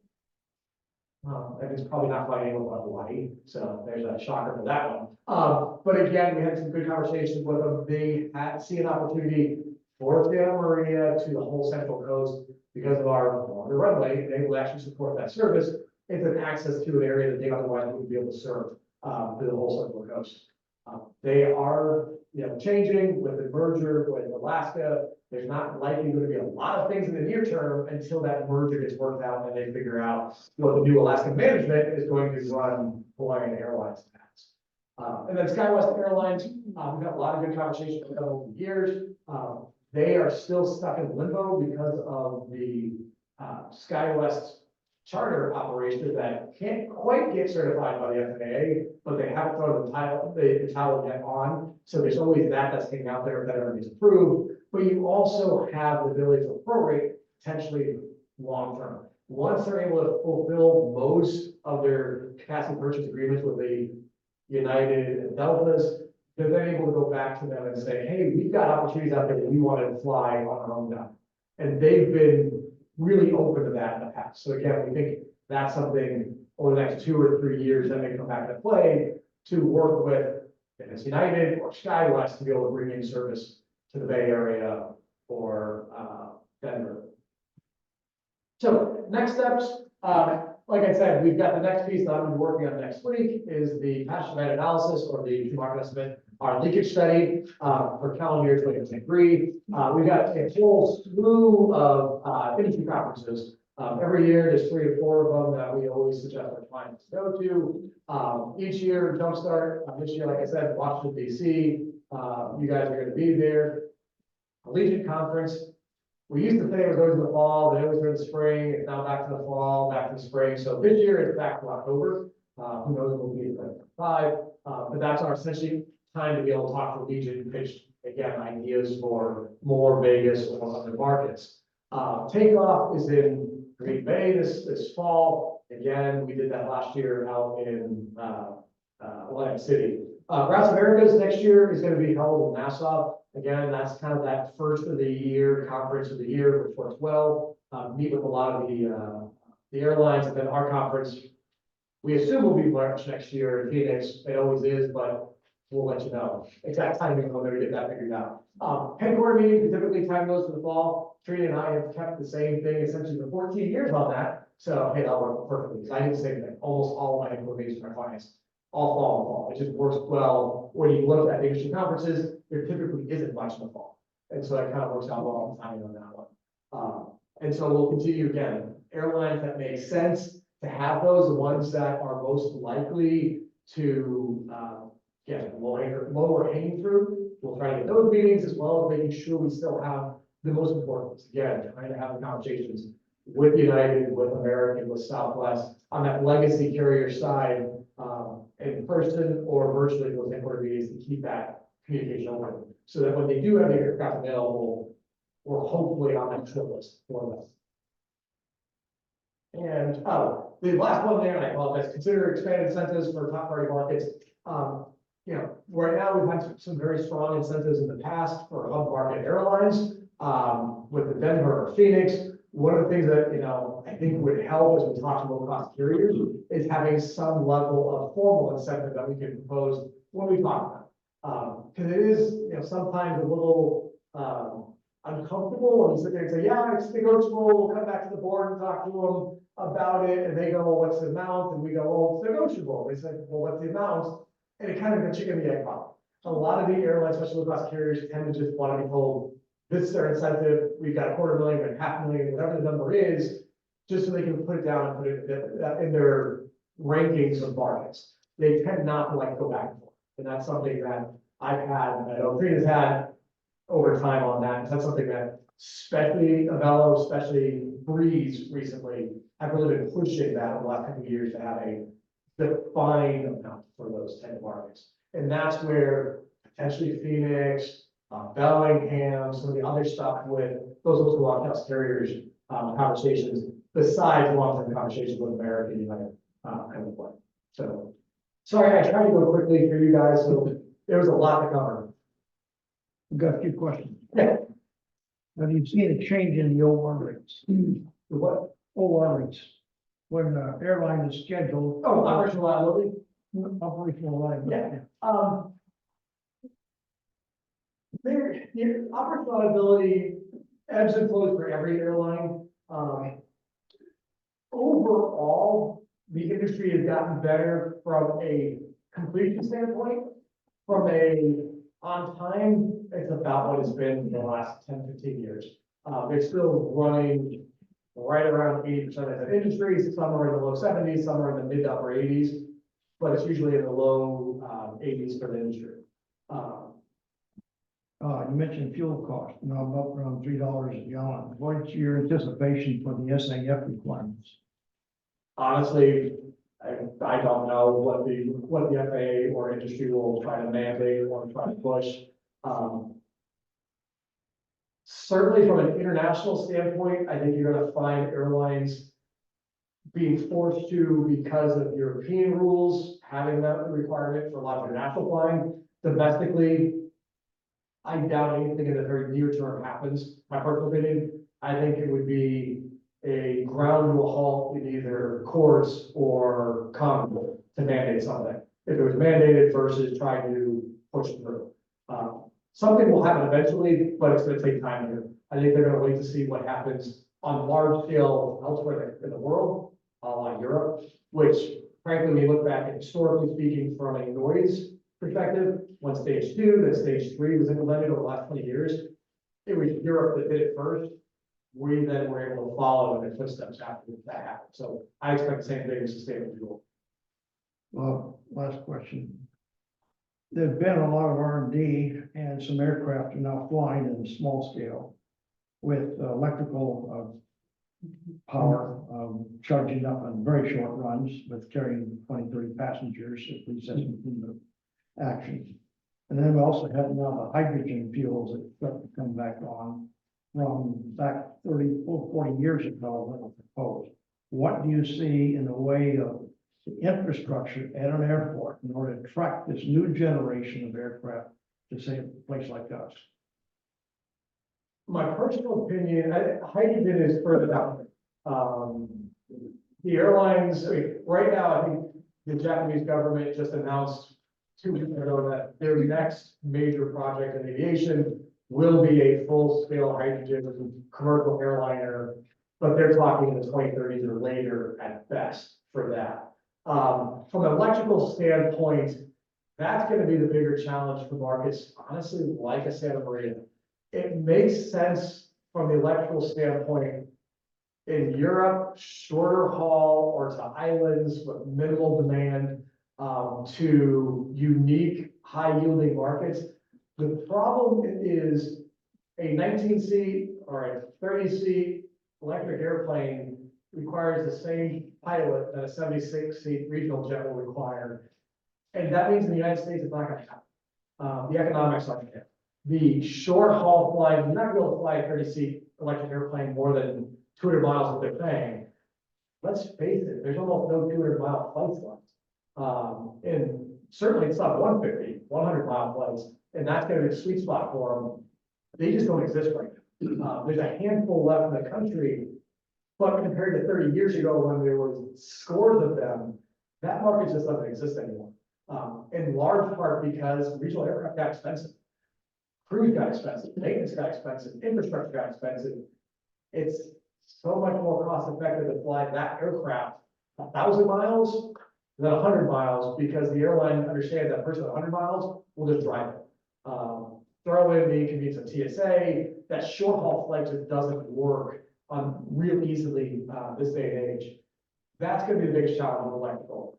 and it's probably not flying anywhere but Hawaii, so there's a shocker for that one. But again, we had some good conversations with them. They see an opportunity for Santa Maria to the whole Central Coast because of our longer runway. They will actually support that service. It's an access to an area that they otherwise wouldn't be able to serve to the whole Central Coast. They are, changing with the merger with Alaska. There's not likely going to be a lot of things in the near term until that merger gets worked out and they figure out what the new Alaska management is going to run Hawaiian Airlines as. And then SkyWest Airlines, we've had a lot of good conversations with them over the years. They are still stuck in limbo because of the SkyWest charter operation that can't quite get certified by the FAA, but they haven't thrown the towel yet on. So there's always that's hanging out there that already is approved. But you also have the ability to prorate potentially long term. Once they're able to fulfill most of their capacity purchase agreements with the United and Deltas, they're then able to go back to them and say, hey, we've got opportunities out there that we want to fly on our own dime. And they've been really open to that in the past. So again, we think that's something over the next 2 or 3 years that may come back into play to work with, if it's United or SkyWest, to be able to bring in service to the Bay Area or Denver. So next steps, like I said, we've got the next piece that I'm gonna be working on next week is the passenger demand analysis or the market estimate, our leakage study for calendar year 2023. We've got a whole slew of industry conferences. Every year, there's 3 or 4 of them that we always suggest our clients go to. Each year, Jumpstart, this year, like I said, Washington DC, you guys are gonna be there. Allegiant Conference, we used to say it was always in the fall, then it was during the spring, it's now back to the fall, back to the spring. So this year it's back to October. Who knows, we'll be at 5, but that's our essentially time to be able to talk to Allegiant and pitch, again, ideas for more Vegas or other markets. Takeoff is in Green Bay this fall. Again, we did that last year out in Atlantic City. Routes Americas next year is going to be held in Nassau. Again, that's kind of that first of the year conference of the year, which works well. Meet with a lot of the airlines, and then our conference, we assume will be March next year in Phoenix. It always is, but we'll let you know. Exact timing, we'll never get that figured out. Headquarter meetings, we typically time those for the fall. Trina and I have kept the same thing essentially for 14 years on that. So, hey, that'll work perfectly. Because I did the same thing. Almost all my headquarter meetings with my clients, all fall. It just works well. When you look at the industry conferences, there typically isn't much in the fall. And so it kind of works out well on timing on that one. And so we'll continue again, airlines that make sense to have those, the ones that are most likely to get lower hanging fruit. We'll try to get those meetings as well as making sure we still have the most important ones. Again, trying to have the conversations with United, with American, with Southwest on that legacy carrier side, in person or virtually those headquarter meetings to keep that communication open. So that when they do have the aircraft available, we're hopefully on that short list for them. And the last one there, and I apologize, consider expanded incentives for top priority markets. Right now we've had some very strong incentives in the past for hub market airlines, with the Denver or Phoenix. One of the things that, I think would help as we talk to low cost carriers is having some level of formal incentive that we can propose when we talk about. Because it is, sometimes a little uncomfortable when you sit there and say, yeah, it's negotiable, we'll come back to the board and talk to them about it, and they go, well, what's the amount? And we go, well, it's negotiable. They say, well, what's the amount? And it kind of a chicken and the egg problem. A lot of the airlines, especially low cost carriers, tend to just want to be told, this is their incentive, we've got $250,000 or $500,000, whatever the number is, just so they can put it down and put it in their rankings of markets. They tend not to like to go back and forth. And that's something that I've had, and I know Trina's had over time on that. That's something that especially Avelo, especially Breeze recently have really been pushing that over the last couple of years to have a defined amount for those 10 markets. And that's where potentially Phoenix, Bellingham, some of the other stuff with those long-term carriers, conversations, besides long-term conversations with American United, kind of play. So, sorry, I tried to go quickly for you guys, so there was a lot to cover. We've got a few questions. Yeah. Have you seen a change in the OR rates? The what? OR rates, when the airline is scheduled. Oh, operational liability? Operational liability. Yeah. The operational liability ebbs and flows for every airline. Overall, the industry has gotten better from a completion standpoint, from a on time, it's about what it's been for the last 10, 15 years. It's still running right around 80% of the industry, some are in the low 70s, some are in the mid to upper 80s, but it's usually in the low 80s for the industry. You mentioned fuel cost, now I'm up around $3 a gallon. What's your anticipation for the SAF requirements? Honestly, I don't know what the FAA or industry will try to mandate or try to push. Certainly from an international standpoint, I think you're gonna find airlines being forced to, because of European rules, having that requirement for a lot of international flying. Domestically, I doubt anything in the very near term happens. My personal opinion, I think it would be a ground to a halt in either courts or Congress to mandate something. If it was mandated versus trying to push through. Something will happen eventually, but it's gonna take time here. I think they're gonna wait to see what happens on large scale elsewhere in the world, like Europe, which frankly, when you look back, historically speaking, from a noise perspective, when stage 2, then stage 3 was implemented over the last 20 years, it was Europe that did it first. We then were able to follow in the footsteps after that happened. So I expect the same thing with sustainable fuel. Well, last question. There's been a lot of R&D and some aircraft are now flying in small scale with electrical power, charging up on very short runs with carrying 20, 30 passengers, at least that's within the actions. And then we also have now the hydrogen fuels that start to come back on from back 30, 40 years ago when it was proposed. What do you see in the way of the infrastructure at an airport in order to attract this new generation of aircraft to say a place like us? My personal opinion, hydrogen is further down. The airlines, right now, I think the Japanese government just announced 2 weeks ago that their next major project in aviation will be a full-scale hydrogen commercial airliner, but they're talking in the 2030s or later at best for that. From an electrical standpoint, that's going to be the bigger challenge for markets, honestly, like a Santa Maria. It makes sense from the electrical standpoint in Europe, shorter haul or to islands with minimal demand, to unique high yielding markets. The problem is a 19-seat or a 30-seat electric airplane requires the same pilot that a 76-seat regional jet will require. And that means in the United States, it's not going to happen. The economics aren't there. The short haul flight, you're not going to fly a 30-seat electric airplane more than 200 miles that they're paying. Let's face it, there's almost no 200-mile flights left. And certainly it's not 150, 100-mile flights. And that's going to be a sweet spot for them. They just don't exist right now. There's a handful left in the country, but compared to 30 years ago when there was scores of them, that market just doesn't exist anymore. In large part because regional aircraft got expensive. Crews got expensive, maintenance got expensive, infrastructure got expensive. It's so much more cost effective to fly that aircraft 1,000 miles than 100 miles because the airline understands that person 100 miles will just drive it. Throw in the inconvenience of TSA, that short haul flight just doesn't work on real easily this day and age. That's going to be the biggest challenge with electrical.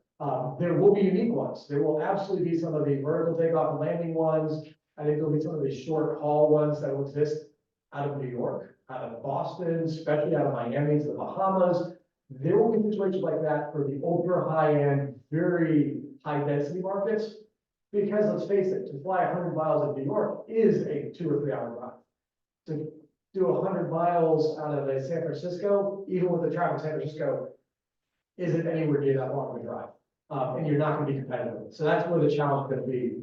There will be unique ones. There will absolutely be some of the vertical takeoff and landing ones. I think there'll be some of the short haul ones that will exist out of New York, out of Boston, especially out of Miami to the Bahamas. There will be situations like that for the ultra high end, very high density markets. Because let's face it, to fly 100 miles in New York is a 2 or 3 hour drive. To do 100 miles out of San Francisco, even with the traffic in San Francisco, isn't anywhere near that long of a drive. And you're not going to be competitive. So that's where the challenge is going to be.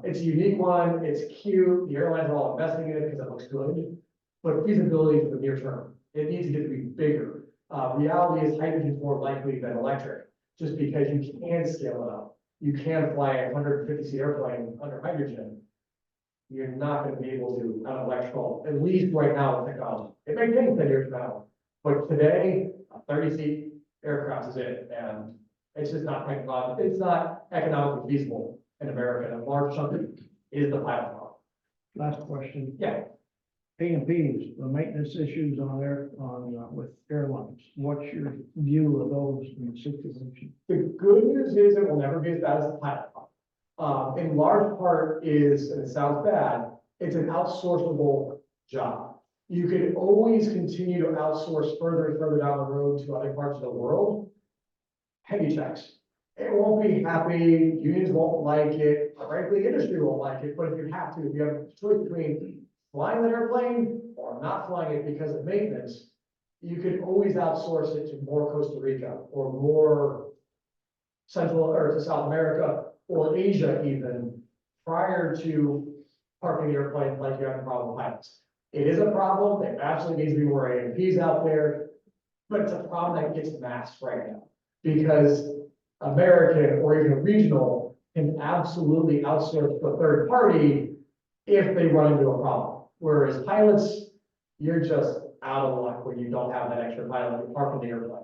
It's a unique one. It's cute. The airlines are all investing in it because it looks good. But feasibility for the near term, it needs to get to be bigger. Reality is hydrogen is more likely than electric, just because you can scale it up. You can fly a 150-seat airplane under hydrogen. You're not going to be able to on electrical, at least right now with technology. It may take 10 years from now, but today, a 30-seat aircraft is it. And It's just not it's not economically feasible in America, and a large chunk of it is the pilot plant. Last question. Yeah, P&Ps, the maintenance issues with airlines. What's your view of those in the situation? the good news is it will never be as bad as the pilot plant. In large part is, and it sounds bad, it's an outsourceable job. You could always continue to outsource further and further down the road to other parts of the world. Heavy checks. It won't be happy, unions won't like it, frankly, industry won't like it, but if you have to, if you have a choice between flying the airplane or not flying it because of maintenance, you can always outsource it to more Costa Rica or more Central or to South America or Asia even, prior to parking the airplane like you have a problem with pilots. It is a problem, there absolutely needs to be more A&Ps out there, but it's a problem that gets masked right now. Because American or even regional can absolutely outsource to a third party if they run into a problem. Whereas pilots, you're just out of luck when you don't have that extra pilot to park in the airplane.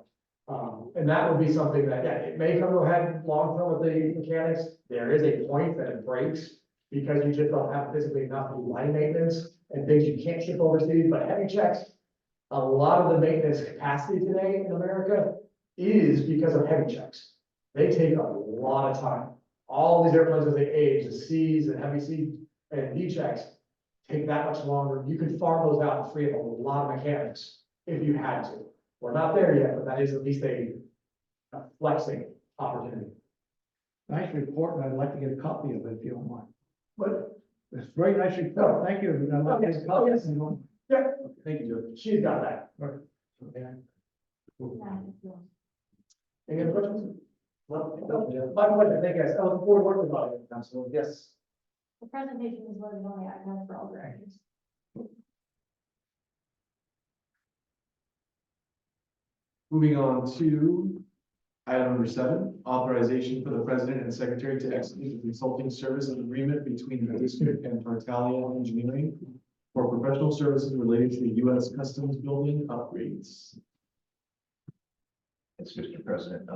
And that would be something that, yeah, it may come to a head long term with the mechanics. There is a point that it breaks because you just don't have physically enough to do line maintenance and things you can't ship overseas, but heavy checks. A lot of the maintenance capacity today in America is because of heavy checks. They take a lot of time. All these airplanes as they age, the Cs and heavy C and D checks take that much longer. You could farm those out and free up a lot of mechanics if you had to. We're not there yet, but that is at least a flexing opportunity. Nice report, and I'd like to get a copy of it if you don't mind. But, It's a very nice report. Thank you. I'd like to get a copy if you don't mind. Thank you, Joe. she's got that. Okay. Any other questions? My pleasure, thank you guys. I look forward to working with you. Absolutely, yes. The presentation is loaded on the iPad for all directors. Moving on to item number 7, authorization for the president and secretary to execute a consulting services agreement between the district and Tartaglia Engineering for professional services related to the U.S. Customs Building upgrades. Yes, Mr. President,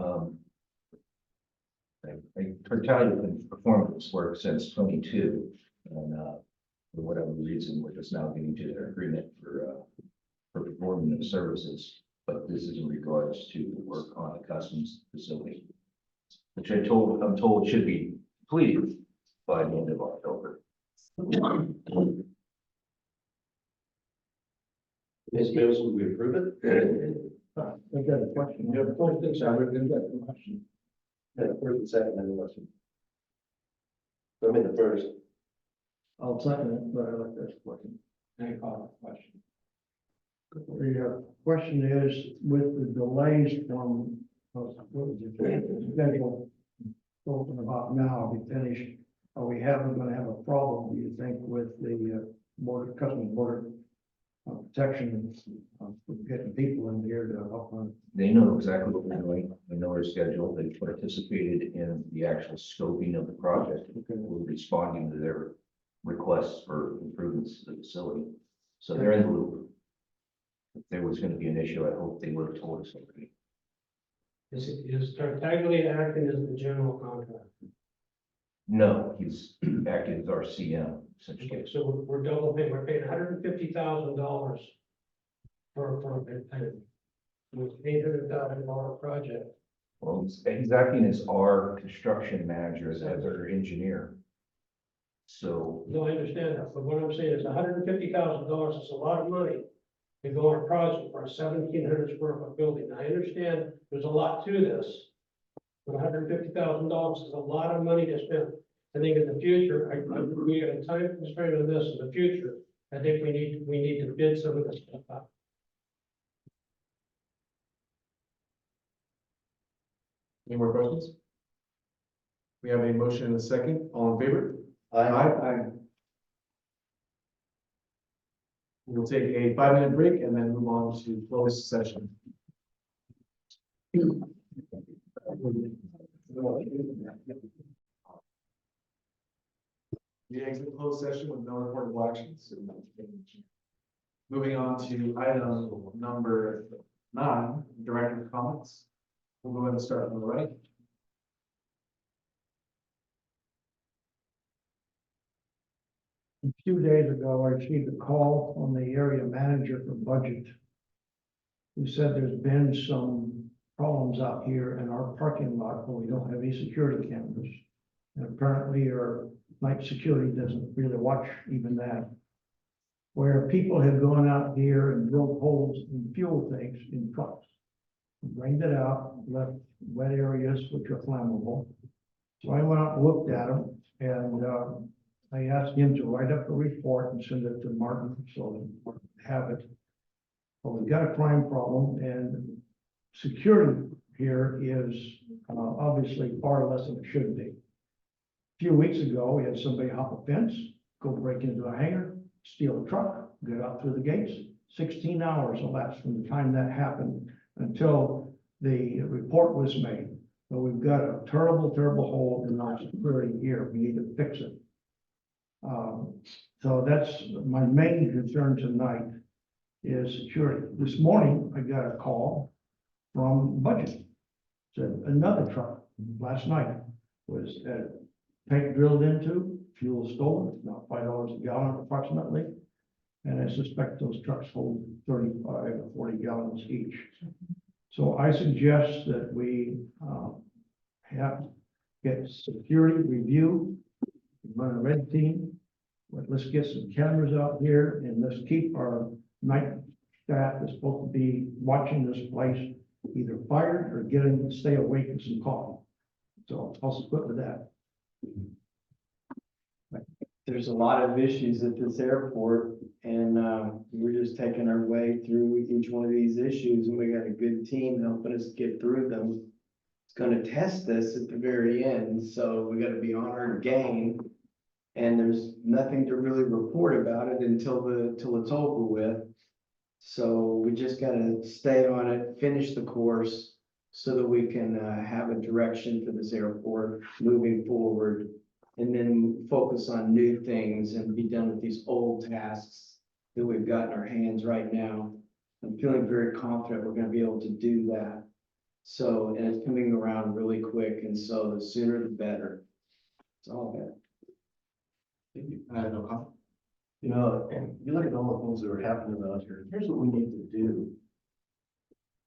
Tartaglia has been performing this work since 22, and, for whatever reason, we're just now getting to their agreement for performing the services. But this is in regards to the work on the customs facility, which I'm told should be completed by the end of October. Ms. Mills, will we approve it? I've got a question. Yeah, question. Yeah, first and second, then the question. I'm in the first. I'll second it, but I'd like to ask a question. Any comment, question? The question is, with the delays from, what was it, schedule spoken about now, be finished, are we gonna have a problem, do you think, with the border, customs border protection, getting people in here to help on? They know exactly what we're doing. They know our schedule. They participated in the actual scoping of the project. We're responding to their requests for improvements to the facility. So they're in the loop. If there was going to be an issue, I hope they would have told us already. Is Tartaglia acting as the general contractor? No, he's acting as our CM essentially. So we're double paying, we're paying $150,000 for an $800,000 project. Well, he's acting as our construction manager, as our engineer. So No, I understand that, but what I'm saying is $150,000 is a lot of money to go on a project for a 1,700 square foot building. I understand there's a lot to this, but $150,000 is a lot of money to spend. I think in the future, we have a time constraint on this in the future. I think we need to bid some of this stuff out. Any more questions? We have a motion and a second. All in favor? Aye. We'll take a 5-minute break and then move on to closed session. We exit closed session with no reportable actions. Moving on to item number 9, director comments. We'll go ahead and start on the right. A few days ago, I received a call from the area manager for budget, who said there's been some problems out here in our parking lot where we don't have any security cameras. And apparently our night security doesn't really watch even that. Where people have gone out here and drilled holes in fuel tanks in trucks. Drained it out, left wet areas which are flammable. So I went out and looked at them, and I asked him to write up a report and send it to Martin, so we have it. But we've got a crime problem, and security here is obviously far less than it should be. A few weeks ago, we had somebody hop a fence, go break into a hangar, steal a truck, get out through the gates. 16 hours elapsed from the time that happened until the report was made. So we've got a terrible, terrible hole in our security here. We need to fix it. So that's my main concern tonight is security. This morning, I got a call from budget. Said another truck last night was tank drilled into, fuel stolen, about $5 a gallon approximately. And I suspect those trucks hold 35 or 40 gallons each. So I suggest that we have get security review, run a red team. Let's get some cameras out here and let's keep our night staff that's supposed to be watching this place either fired or getting to stay awake with some coffee. So I'll split with that. There's a lot of issues at this airport, and we're just taking our way through each one of these issues, and we got a good team helping us get through them. It's gonna test us at the very end, so we gotta be on our game. And there's nothing to really report about it till it's over with. So we just gotta stay on it, finish the course, so that we can have a direction for this airport moving forward. And then focus on new things and be done with these old tasks that we've got in our hands right now. I'm feeling very confident we're gonna be able to do that. So, and it's coming around really quick, and so the sooner the better. It's all good. I have no comment. You know, and you look at all the things that are happening around here, here's what we need to do.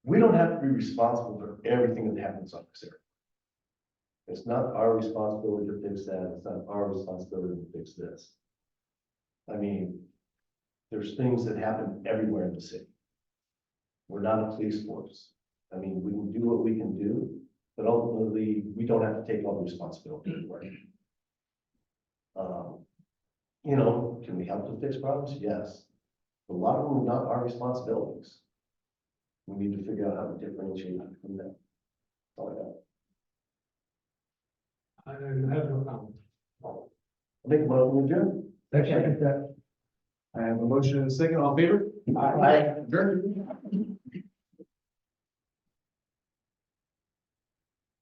We don't have to be responsible for everything that happens on this airport. It's not our responsibility to fix that. It's not our responsibility to fix this. I mean, there's things that happen everywhere in the city. We're not a police force. I mean, we can do what we can do, but ultimately, we don't have to take all the responsibility for it. You know, can we help to fix problems? Yes. But a lot of them are not our responsibilities. We need to figure out how to differentiate from that. That's all I got. I have no comment. I'll make a motion to adjourn. Second that. I have a motion and a second. All in favor? Aye. Adjourned.